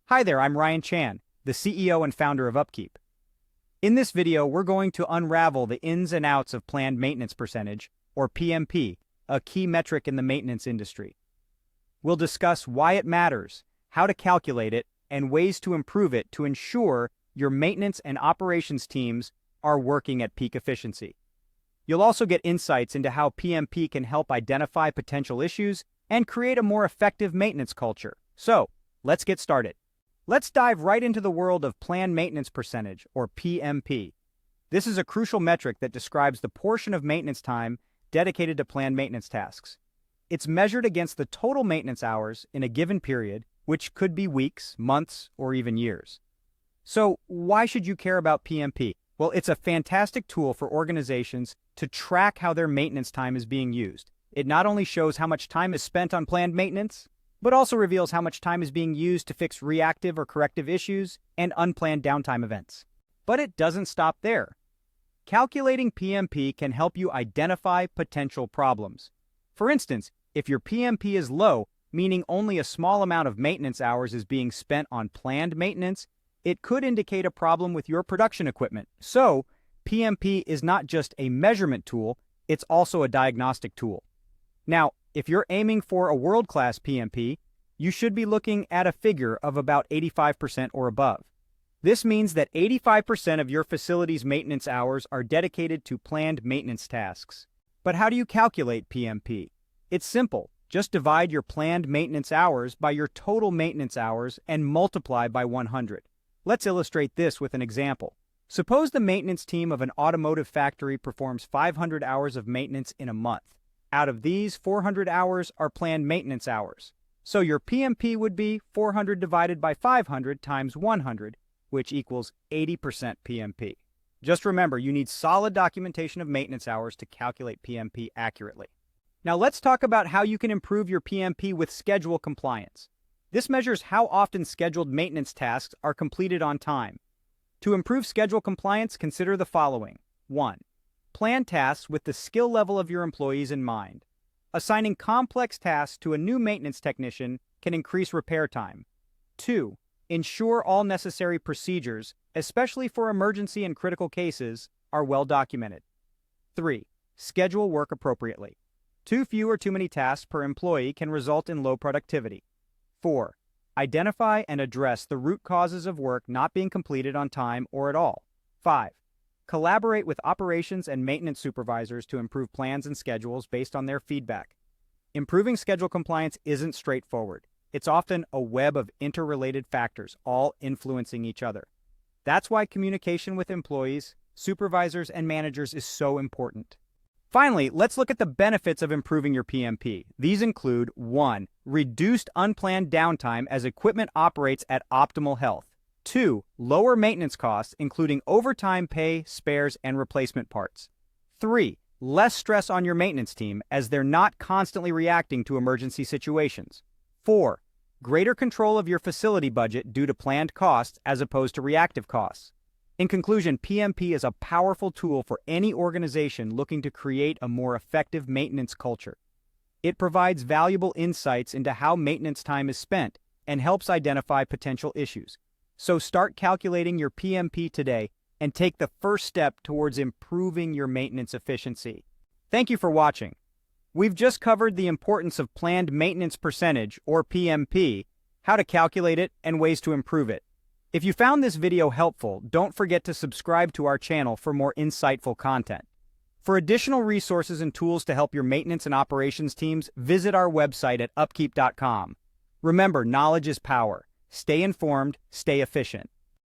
Hi there, I'm Ryan Chan, the CEO and founder of Upkeep. In this video, we're going to unravel the ins and outs of planned maintenance percentage, or PMP, a key metric in the maintenance industry. We'll discuss why it matters, how to calculate it, and ways to improve it to ensure your maintenance and operations teams are working at peak efficiency. You'll also get insights into how PMP can help identify potential issues and create a more effective maintenance culture. So, let's get started. Let's dive right into the world of planned maintenance percentage, or PMP. This is a crucial metric that describes the portion of maintenance time dedicated to planned maintenance tasks. It's measured against the total maintenance hours in a given period, which could be weeks, months, or even years. So, why should you care about PMP? Well, it's a fantastic tool for organizations to track how their maintenance time is being used. It not only shows how much time is spent on planned maintenance, but also reveals how much time is being used to fix reactive or corrective issues and unplanned downtime events. But it doesn't stop there. Calculating PMP can help you identify potential problems. For instance, if your PMP is low, meaning only a small amount of maintenance hours is being spent on planned maintenance, it could indicate a problem with your production equipment. So, PMP is not just a measurement tool, it's also a diagnostic tool. Now, if you're aiming for a world-class PMP, you should be looking at a figure of about 85% or above. This means that 85% of your facility's maintenance hours are dedicated to planned maintenance tasks. But how do you calculate PMP? It's simple. Just divide your planned maintenance hours by your total maintenance hours and multiply by 100. Let's illustrate this with an example. Suppose the maintenance team of an automotive factory performs 500 hours of maintenance in a month. Out of these, 400 hours are planned maintenance hours. So your PMP would be 400 divided by 500 times 100, which equals 80% PMP. Just remember, you need solid documentation of maintenance hours to calculate PMP accurately. Now let's talk about how you can improve your PMP with schedule compliance. This measures how often scheduled maintenance tasks are completed on time. To improve schedule compliance, consider the following. 1. Plan tasks with the skill level of your employees in mind. Assigning complex tasks to a new maintenance technician can increase repair time. 2. Ensure all necessary procedures, especially for emergency and critical cases, are well documented. 3. Schedule work appropriately. Too few or too many tasks per employee can result in low productivity. 4. Identify and address the root causes of work not being completed on time or at all. 5. Collaborate with operations and maintenance supervisors to improve plans and schedules based on their feedback. Improving schedule compliance isn't straightforward. It's often a web of interrelated factors, all influencing each other. That's why communication with employees, supervisors, and managers is so important. Finally, let's look at the benefits of improving your PMP. These include 1. Reduced unplanned downtime as equipment operates at optimal health. 2. Lower maintenance costs, including overtime pay, spares, and replacement parts. 3. Less stress on your maintenance team as they're not constantly reacting to emergency situations. 4. Greater control of your facility budget due to planned costs as opposed to reactive costs. In conclusion, PMP is a powerful tool for any organization looking to create a more effective maintenance culture. It provides valuable insights into how maintenance time is spent and helps identify potential issues. So start calculating your PMP today and take the first step towards improving your maintenance efficiency. Thank you for watching. We've just covered the importance of planned maintenance percentage, or PMP, how to calculate it, and ways to improve it. If you found this video helpful, don't forget to subscribe to our channel for more insightful content. For additional resources and tools to help your maintenance and operations teams, visit our website at upkeep.com. Remember, knowledge is power. Stay informed, stay efficient.